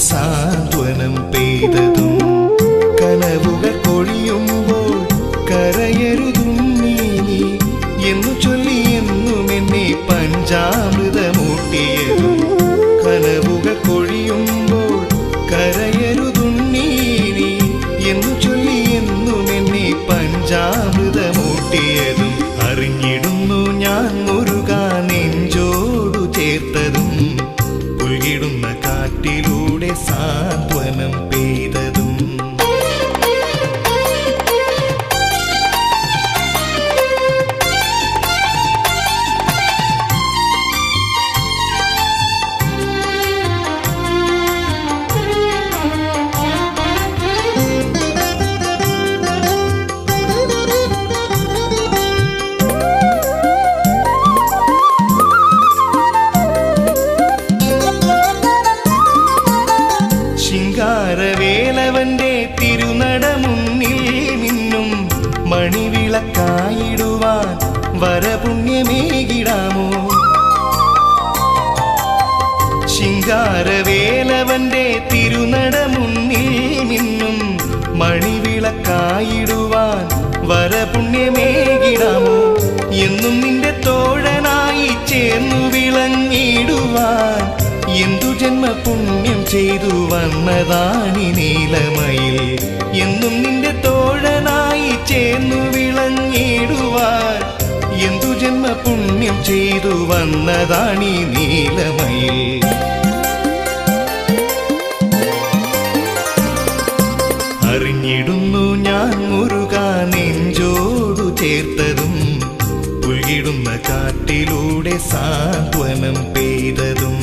സാന്ത്വനം പെയ്തതും കനവുകൾ കൊഴിയുമ്പോൾ കരയരുതുണ്ണീ എന്നു ചൊല്ലി എന്നും എന്നെ പഞ്ചാമൃതമൂട്ടിയതും കനവുകൾ കൊഴിയുമ്പോൾ കരയരുതുണ്ണീ എന്നു ചൊല്ലി എന്നും എന്നെ പഞ്ചാമൃതമൂട്ടിയതും അറിഞ്ഞിടുന്നു ഞാൻ മുരുകാ നെഞ്ചോടു ചേർത്തതും പുൽകിടുന്ന കാറ്റിലൂടെ സാന്ത്വനം പെയ്തതും ശിങ്കാരവേലവന്റെ തിരുനടമുന്നിൽ നിന്നും മണിവിളക്കായിടുവാൻ വരപുണ്യമേകിടാമോ ശിങ്കാരവേലവന്റെ തിരുനടമുന്നിൽ നിന്നും മണിവിളക്കായിടുവാൻ വരപുണ്യമേകിടാമോ എന്നും നിന്റെ തോഴനായി ചേർന്നു വിളങ്ങിടുവാൻ എന്തു ജന്മപുണ്യം ചെയ്തു വന്നതാണി നീലമയിൽ എന്നും നിന്റെ തോഴനായി ചേർന്നു വിളങ്ങിടുവാൻ എന്തു ജന്മപുണ്യം ചെയ്തു വന്നതാണി നീലമയിൽ അറിഞ്ഞിടുന്നു ഞാൻ മുരുകാ നെഞ്ചോടു ചേർത്തതും പുൽകിടുന്ന കാറ്റിലൂടെ സാന്ത്വനം പെയ്തതും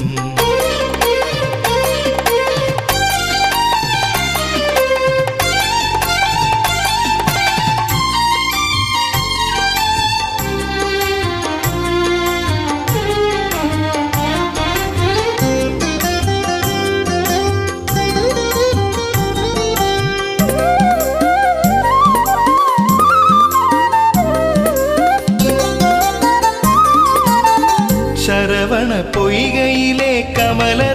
ശരവണ പൊയ്കയിലെ കമലദളങ്ങളിലായി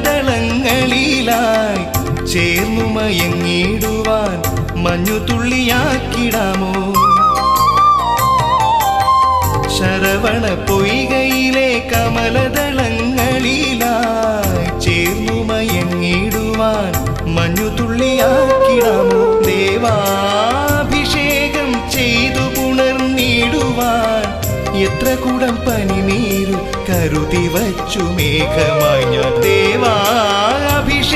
ചേർന്നു മയങ്ങിടുവാൻ മഞ്ഞുതുള്ളിയാക്കിടാമോ ശരവണ പൊയ്കയിലെ കമലദളങ്ങളിലായി ചേർന്നു മയങ്ങിടുവാൻ മഞ്ഞുതുള്ളിയാക്കിടാമോ ദേവാഭിഷേകം ചെയ്തു പുണർന്നിടുവാൻ എത്ര കൂടം പനിനീരു കരുതി വച്ചു മേഘമായി ഞാൻ ദേവാഭിഷേകം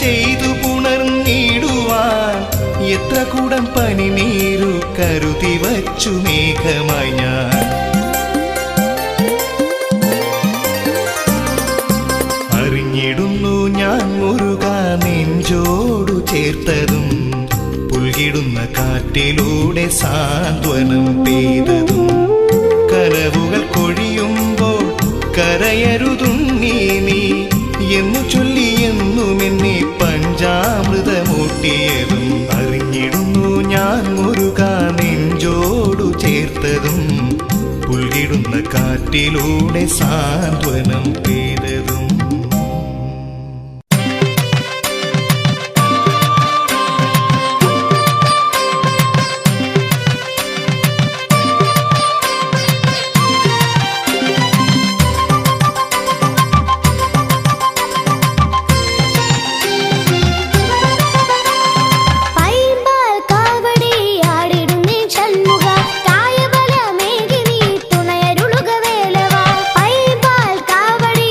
ചെയ്തു പുണർന്നിടുവാൻ എത്ര കൂടം പനിനീരു കരുതി വച്ചു മേഘമായി ഞാൻ അറിഞ്ഞിടുന്നു ഞാൻ മുരുകാ നെഞ്ചോടു ചേർത്തതും പുൽകിടുന്ന കാറ്റിലൂടെ സാന്ത്വനം പെയ്തതും കനവുകൾ കൊഴിയുമ്പോൾ കരയരുതുണ്ണീ എന്നു ചൊല്ലി എന്നും എന്നെ പഞ്ചാമൃതമൂട്ടിയതും അറിഞ്ഞിടുന്നു ഞാൻ മുരുകാ നെഞ്ചോടു ചേർത്തതും പുൽകിടുന്ന കാറ്റിലൂടെ സാന്ത്വനം പെയ്തതും കാവടി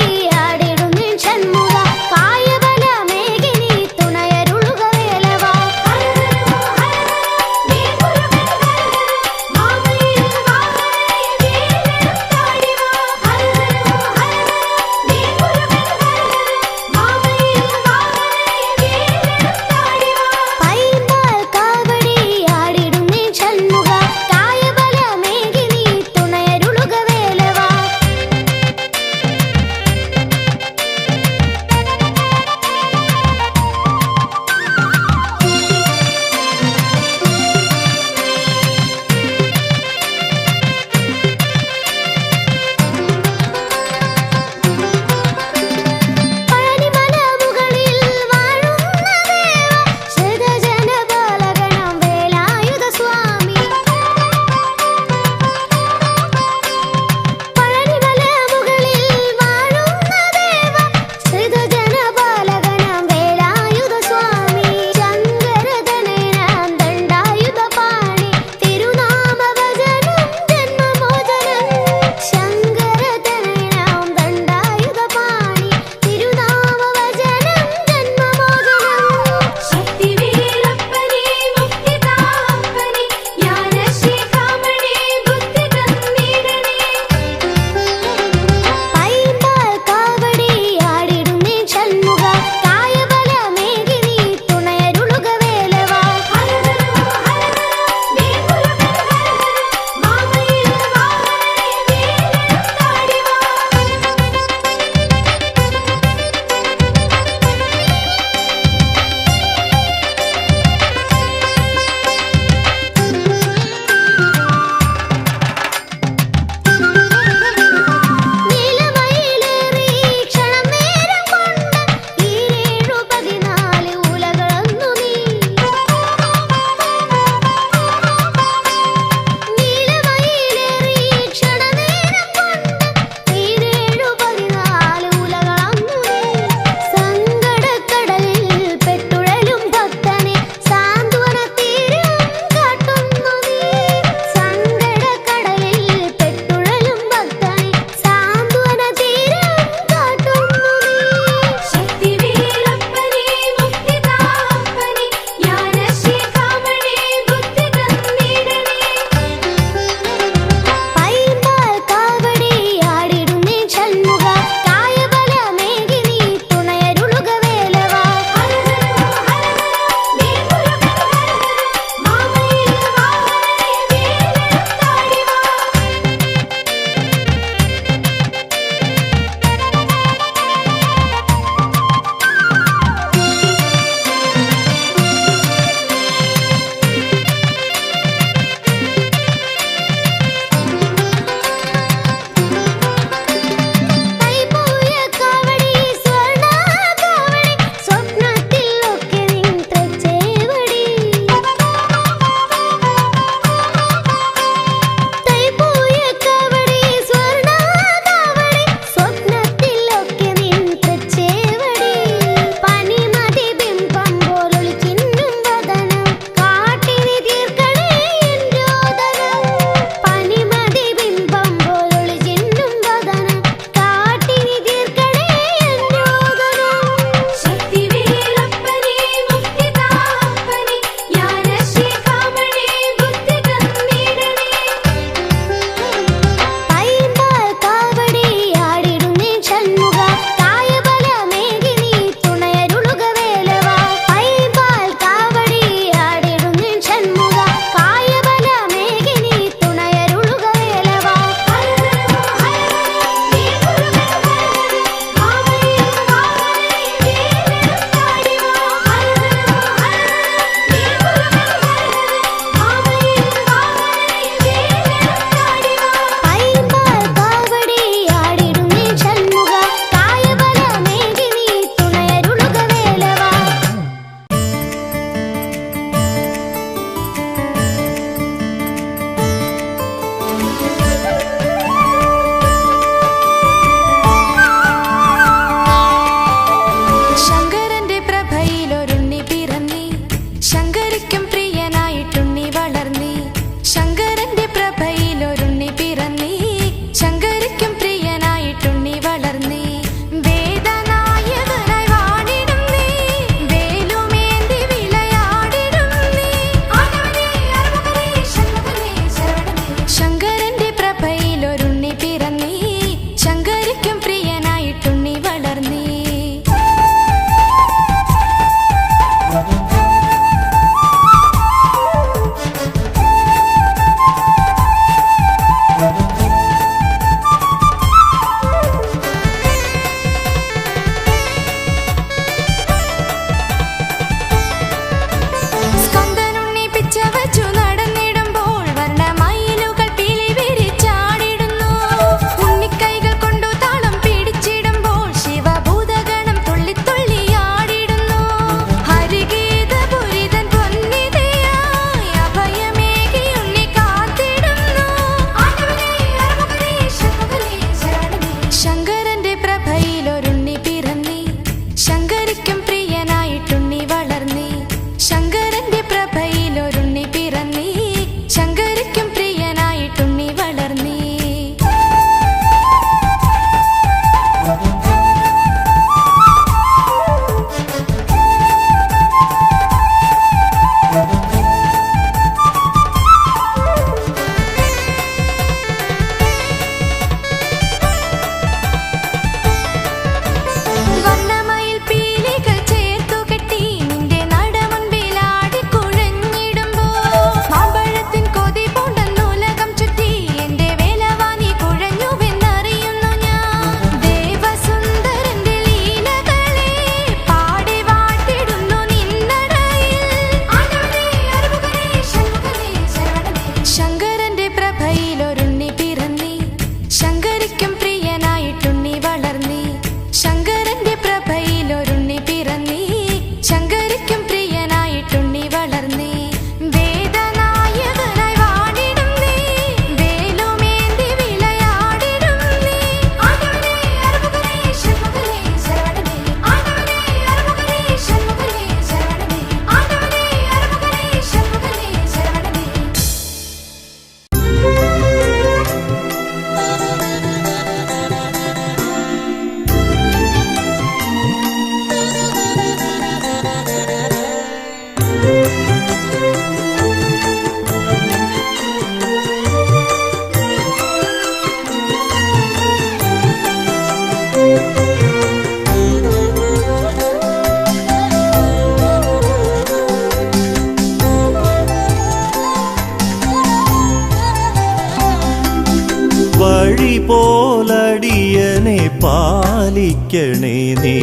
പോലടിയനെ പാലിക്കണേ നീ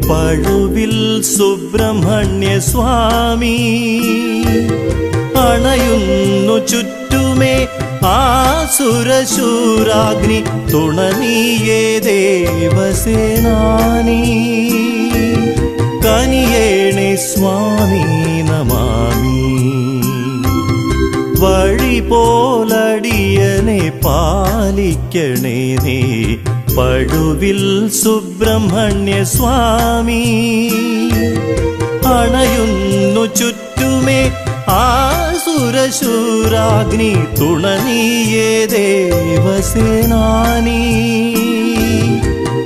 പഴുവിൽ സുബ്രഹ്മണ്യ സ്വാമി. അണയുന്നു ചുറ്റുമേ ആസുരശൂരാഗ്നി തുണനീയേ ദേവസേനാനി. കനിയേണേ സ്വാമി നമാമി. വഴി പോലടിയനെ പാലിക്കണേ നീ പഴുവിൽ സുബ്രഹ്മണ്യ സ്വാമി. അണയുന്നു ചുറ്റുമേ ആസുരശൂരാഗ്നി തുണനീയേ ദേവസേനാനി.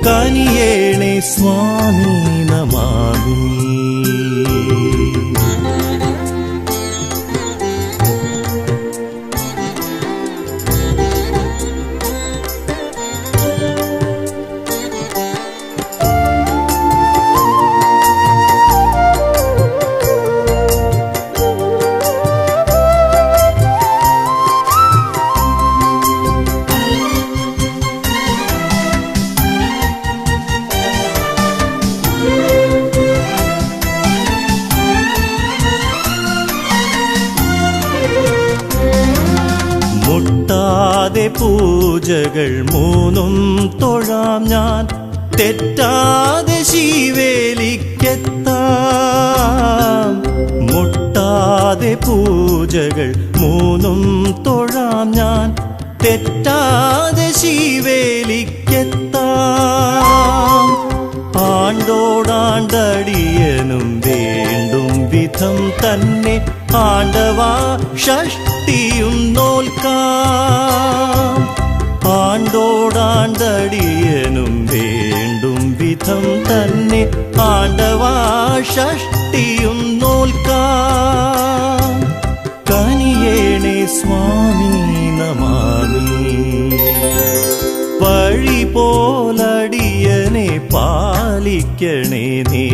കനിയേണേ സ്വാമി നമാമി. മുട്ടാതെ പൂജകൾ മൂന്നും തൊഴാം ഞാൻ. തെറ്റാതെ ശിവേലിക്കെത്താം. മുട്ടാതെ പൂജകൾ മൂന്നും തൊഴാം ഞാൻ. തെറ്റാതെ ശിവേലിക്കെത്താം. ആണ്ടോടാണ്ടടിയനും വേണ്ടും വിധം തന്നെ ആണ്ടവാ ഷഷ്ടിയും നോൽക്കാം. ആണ്ടോടാണ്ടടിയനും വേണ്ടും വിധം തന്നെ ആണ്ടവാ ഷഷ്ടിയും നോൽക്കാം. കനിയേണേ സ്വാമി നമാമി. വഴി പോലടിയനെ പാലിക്കണേ നീ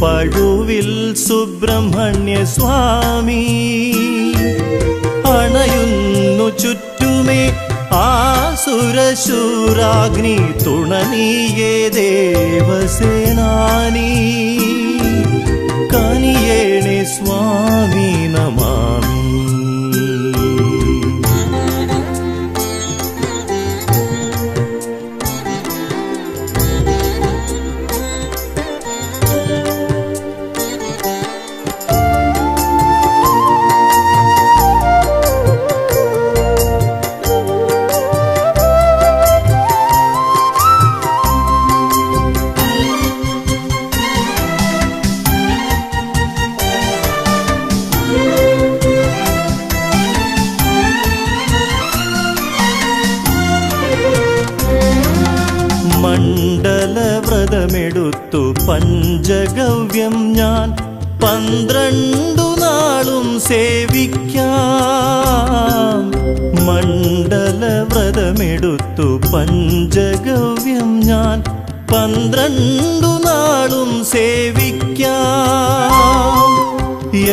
പഴുവിൽ സുബ്രഹ്മണ്യ സ്വാമി. അണയുന്നു ചുറ്റുമേ ആസുരശൂരാഗ്നി തുണനീയേ ദേവസേനാനി. കനിയേണേ സ്വാമി നമാമി. മണ്ഡലവ്രതമെടുത്തു പഞ്ചഗവ്യം ഞാൻ 12 നാളും സേവിക്കാം. മണ്ഡലവ്രതമെടുത്തു പഞ്ചഗവ്യം ഞാൻ 12 നാളും സേവിക്കാം.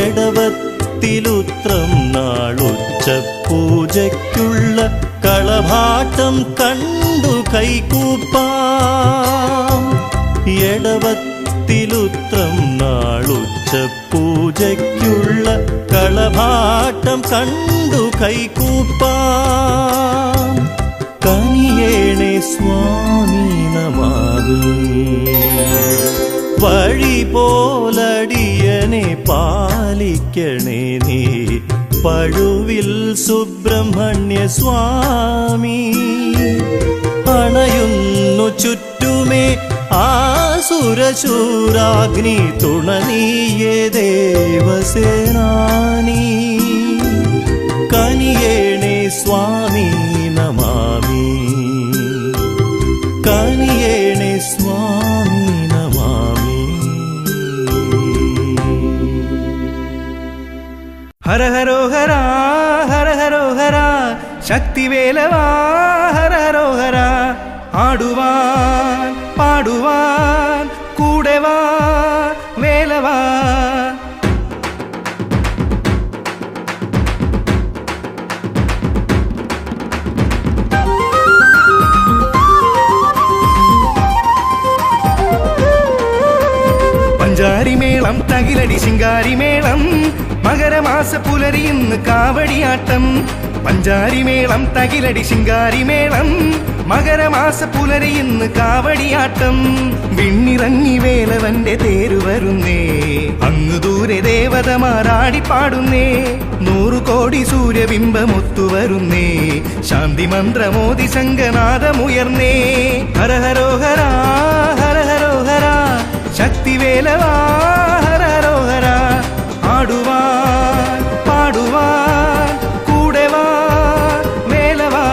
എടവത്തിലുത്രം നാളുച്ച പൂജയ്ക്കുള്ള കളഭാട്ടം കണ്ടു കൈകൂപ്പാം. എടവത്തിലുത്രം നാളുച്ച പൂജയ്ക്കുള്ള കളഭാട്ടം കണ്ടു കൈകൂപ്പാം. കനിയേണേ സ്വാമി നമാമി. വഴി പോലടിയനെ പാലിക്കണേ നീ പഴുവിൽ സുബ്രഹ്മണ്യ സ്വാമി. അണയുന്നു ചുറ്റുമേ ആസുരശൂരാഗ്നി തുണനീയേ ദേവസേനാനി. കനിയേണേ സ്വാമി നമാമി. കനിയേണേ സ്വാമി നമാമി. ഹര ഹരോ ഹര ഹര ഹരോ ഹര ശക്തിവേലവാ ഹര ഹരോ ഹര. ആടുവാൻ പാടുവാൻ കൂടെ വാ വേലവാ. പഞ്ചാരിമേളം തകിലടി ശിങ്കാരിമേളം മകരമാസ പുലരി ഇന്ന് കാവടിയാട്ടം പഞ്ചാരിമേളം തകിലടി ശിങ്കാരിമേളം മകരമാസ പുലരി ഇന്ന് കാവടിയാട്ടം വിണ്ണിറങ്ങി വേലവന്റെ തേരു വരുന്നേ അങ്ങു ദൂരെ ദേവതമാരാടിപ്പാടുന്നേ 100 കോടി സൂര്യബിംബമൊത്തു വരുന്നേ ശാന്തി മന്ത്രമോദി ശംഖനാദമുയർന്നേ ഹര ഹരോ ഹര ഹര ഹരോ ഹര ശക്തി വേലവാ ഹര ഹരോ ഹര ആടുവാൻ പാടുവാൻ കൂടെ വാ വേലവാ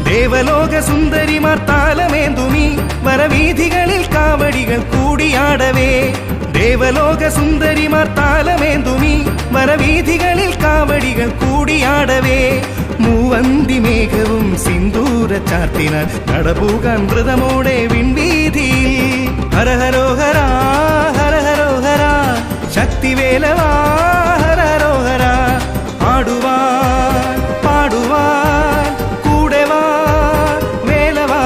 ദേവലോക സുന്ദരിമാർ താലമേന്തുമി വരവീഥികളിൽ കാവടികൾ കൂടിയാടവേ ദേവലോക സുന്ദരിമാർ താലമേന്തുമി വരവീഥികളിൽ കാവടികൾ കൂടിയാടവേ മൂവന്തി മേഘവും സിന്ദൂര ചാർത്തിനാൽ നടപൂകാൻ മൃതമോടെ വിൺവീതിയിൽ ഹര ഹരോ ഹര ഹര ഹരോ ഹര ശക്തി വേലവാ ഹര ഹരോ ഹര ആടുവാൻ പാടുവാൻ കൂടെ വാ വേലവാ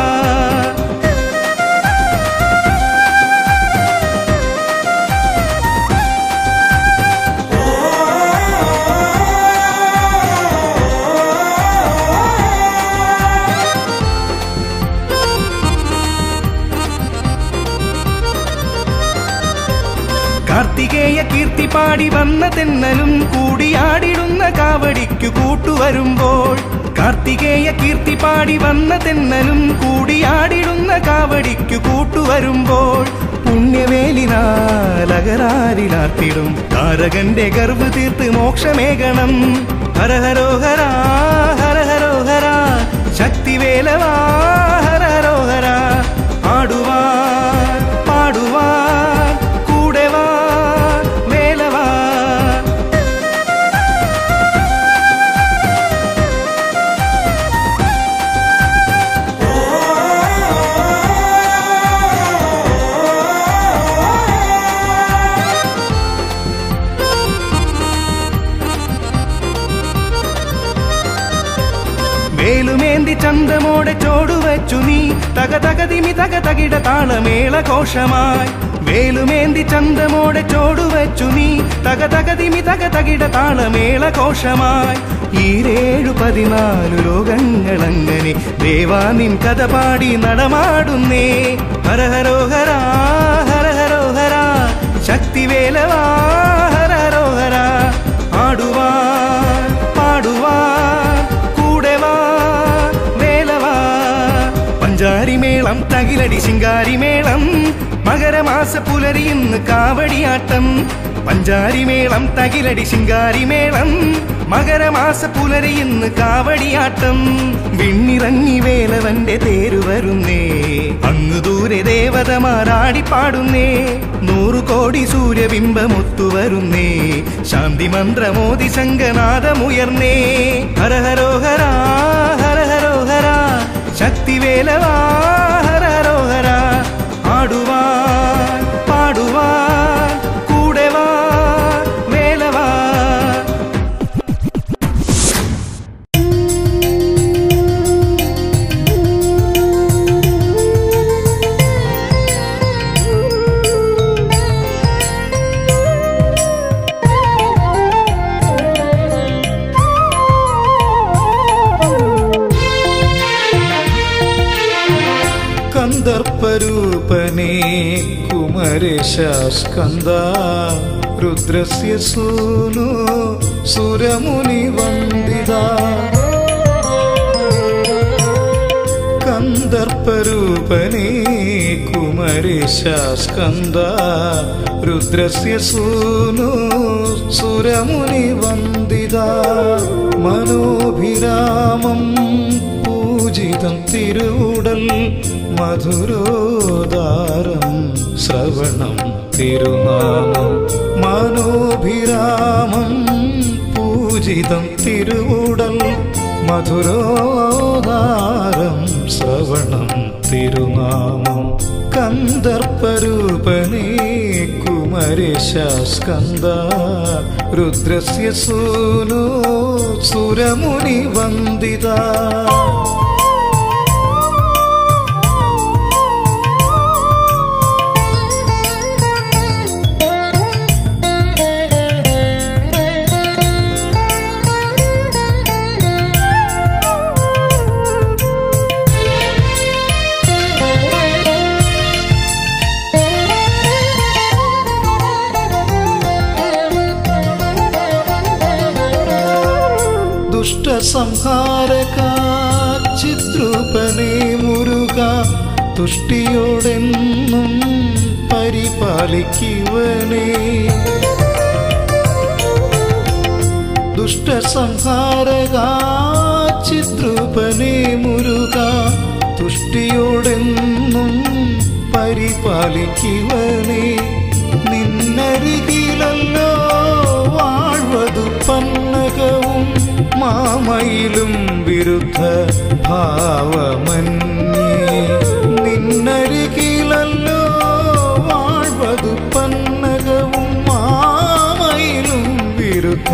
കാർത്തികേയ കീർത്തി പാടി വന്ന തെന്നലും കൂടിയാടിടുന്ന കാവടിക്കു കൂട്ടുവരുമ്പോൾ കാർത്തികേയ കീർത്തി പാടി വന്ന തെന്നലും കൂടിയാടിടുന്ന കാവടിക്കു കൂട്ടുവരുമ്പോൾ പുണ്യവേലിനാലകരാരിലാർത്തിടും താരകന്റെ ഗർവ് തീർത്ത് മോക്ഷമേകണം ഹര ഹരോ ഹര ഹര ഹരോ ഹര ശക്തി വേലവാ ഹര ഹരോ ഹര ആടുവാൻ പാടുവാൻ കൂടെ വാ വേലവാ വേലുമേന്തി ചന്തമോടെ ചോടുവച്ചു നീ തക തകതിമി തക തകിട താളമേള ഘോഷമായി വേലുമേന്തി ചന്തമോടെ ചോടുവച്ചു നീ തക തകതിമി തക തകിട താളമേള ഘോഷമായി 14 ലോകങ്ങളങ്ങനെ ദേവാ നിൻ കഥ പാടി നടമാടുന്നേ ഹര ഹരോ ഹര ഹര ഹരോ ഹര ശക്തി വേലവാ ഹര ഹരോ ഹര ആടുവാൻ പാടുവാൻ കൂടെ വാ വേലവാ പഞ്ചാരിമേളം തകിലടി ശിങ്കാരിമേളം മകരമാസ പുലരി ഇന്ന് കാവടിയാട്ടം പഞ്ചാരിമേളം തകിലടി ശിങ്കാരിമേളം മകരമാസ പുലരി ഇന്ന് കാവടിയാട്ടം വിണ്ണിറങ്ങി വേലവന്റെ തേരു വരുന്നേ അങ്ങു ദൂരെ ദേവതമാരാടിപ്പാടുന്നേ 100 കോടി സൂര്യബിംബമൊത്തു വരുന്നേ ശാന്തി മന്ത്രമോദി ശംഖനാദമുയർന്നേ ഹര ഹരോ ഹര ഹര ഹരോ ഹര ശക്തി വേലവാ ഹര ഹരോ ഹര ആടുവാൻ പാടുവാൻ കൂടെ വാ വേലവാ കന്ദർപ്പരൂപനേ കുമരേശ സ്കന്ദ രുദ്രസ്യ സൂനു സുരമുനി വന്ദിത കന്ദർപ്പരൂപനേ കുമരേശ സ്കന്ദ രുദ്രസ്യ സൂനു സുരമുനി വന്ദിത മനോഭിരാമം പൂജിതം തിരുവുടൽ മധുരോദാരം ശ്രവണം തിരുനാമം മനോഭിരാമം പൂജിതം തിരുവുടൽ മധുരോദാരം ശ്രവണം തിരുനാമം കന്ദർപ്പരൂപനേ കുമരേശ സ്കന്ദ രുദ്രസ്യ സൂനോ സുരമുനി വന്ദിത സംഹാരക ചിത്രൂപനേ മുരുക തുഷ്ടിയോടെന്നും പരിപാലിക്കുവനേ ദുഷ്ടസംഹാരക ചിത്രൂപനേ മുരുക തുഷ്ടിയോടെന്നും പരിപാലിക്കുവനേ നിന്നരികിലല്ലോ വാഴ്വതു പന്നകവും മാമയിലും വിരുദ്ധ ഭാവമന്യേ നിന്നരികിലല്ലോ വാഴ്വതു പന്നകവും മാമയിലും വിരുദ്ധ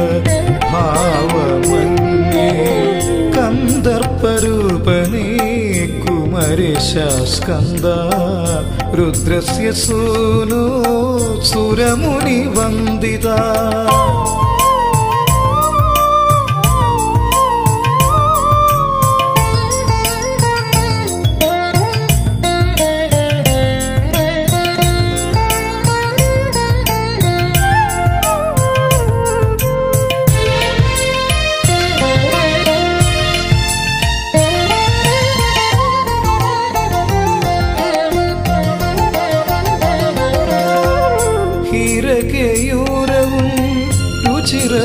ഭാവമന്യേ കന്ദർപ്പരൂപനേ കുമരേശ സ്കന്ദ രുദ്രസ്യ സൂനോ സുരമുനി വന്ദിത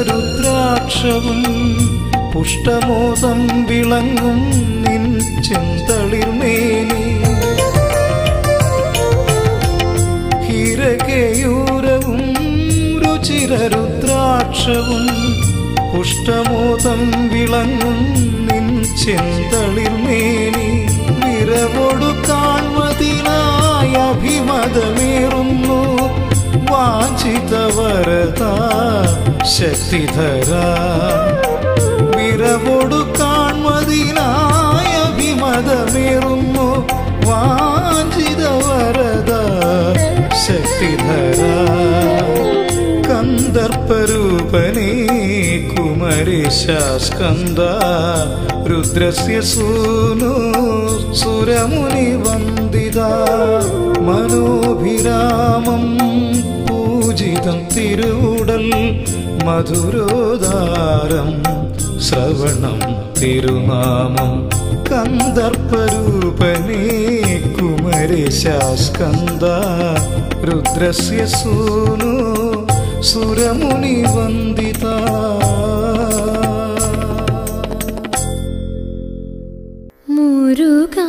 രുദ്രാക്ഷവും പുഷ്ടമോദം വിളങ്ങും നിൻ ചെന്തളിർമേനി ഹിരകയൂരവും രുചിരരുദ്രാക്ഷവും പുഷ്ടമോദം വിളങ്ങും നിൻ ചെന്തളിർമേനി വിരവൊടു കാൺമതിനായി അഭിമതമേറുന്നു വാഞ്ചിതവരത ശക്തിധര വിരവൊടു കാൺമതിനായ അഭിമതമേറുന്നു വാഞ്ചിതവരത ശക്തിധര കന്ദർപ്പരൂപനേ കുമരേശ സ്കന്ദ രുദ്രസ്യ സൂനോ സുരമുനി വന്ദിത മനോഭിരാമം പൂജിതം തിരുവുടൽ മധുരോദാരം ശ്രവണം തിരുനാമം കന്ദർപ്പരൂപനേ കുമരേശ സ്കന്ദ രുദ്രസ്യ സൂനോ സുരമുനി വന്ദിത മുരുകാ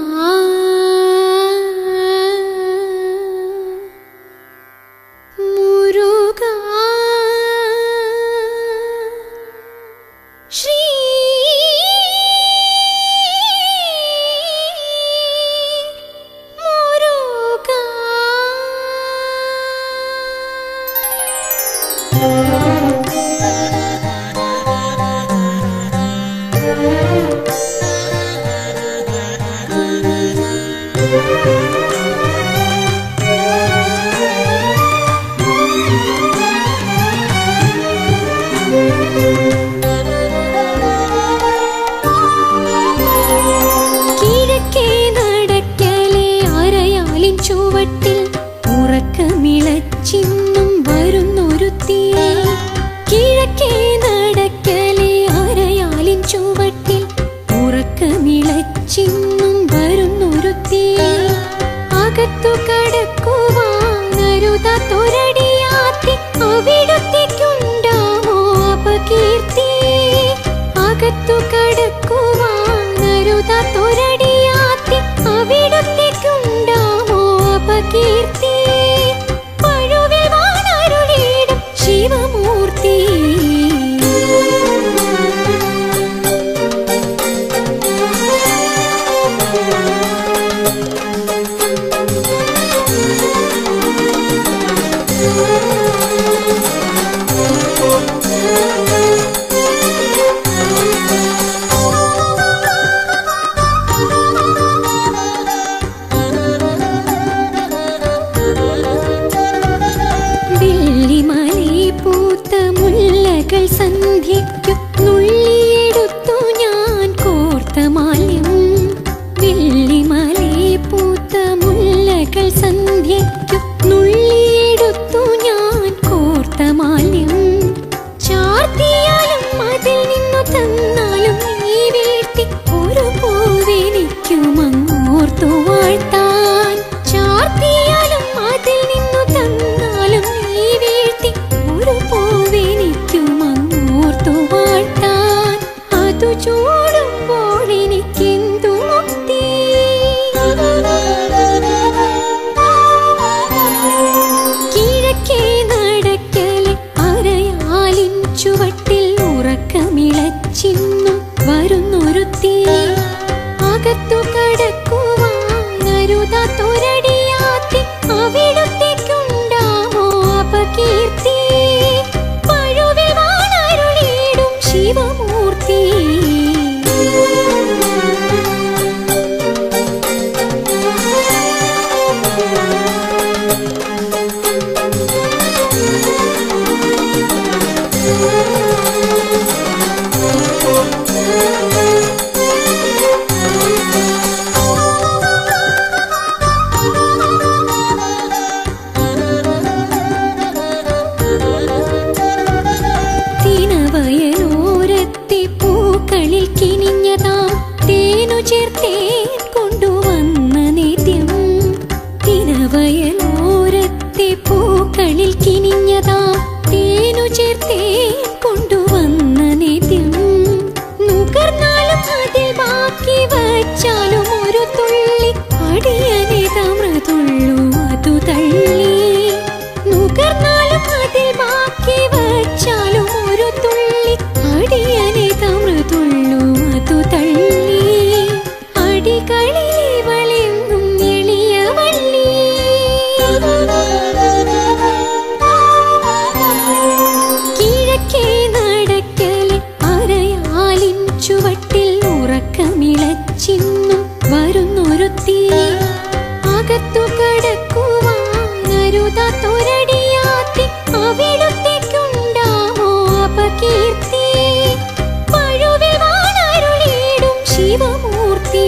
വരുന്നൊരുത്തി അകത്തു കടക്കുവാനരുതാത്തൊരടിയാത്തി അവിടുത്തേക്കുണ്ടാമോ അപകീർത്തി പഴുവിൽ വാണരുളിയിടും ശിവമൂർത്തി തിനവയലോരത്തെ പൂക്കളിൽ കിനിഞ്ഞതാം തേനു ചേർത്തേ കൊണ്ടുവന്ന നിത്യം തിനവയലോരത്തെ പൂക്കളിൽ കിനിഞ്ഞതാം തേനു ചേർത്തേ കൊണ്ടുവന്ന നിത്യം നുകർന്നാലും അതിൽ ബാക്കി വച്ചാലും ഒരു തുള്ളി അടിയനിതമൃതുള്ളൂ അതു തള്ളി നുകർന്നാലും അതിൽ ബാക്കി വച്ചാലും ഒരു തുള്ളി അടിയനിതമൃതുള്ളൂ അതു തള്ളി അടികളിൽ ഇവളെന്നും എളിയവള്ളി കിഴക്കേ നടക്കലെ അരയാലിൻ ചുവട്ടിൽ ഉറക്കമിളച്ചിന്നും വരുന്നൊരുത്തി അകത്തു കടക്കുവാനരുതാത്തൊരടിയാത്തി അവിടുത്തേക്കുണ്ടാമോ അപകീർത്തി പഴുവിൽ വാണരുളിയിടും ശിവമൂർത്തി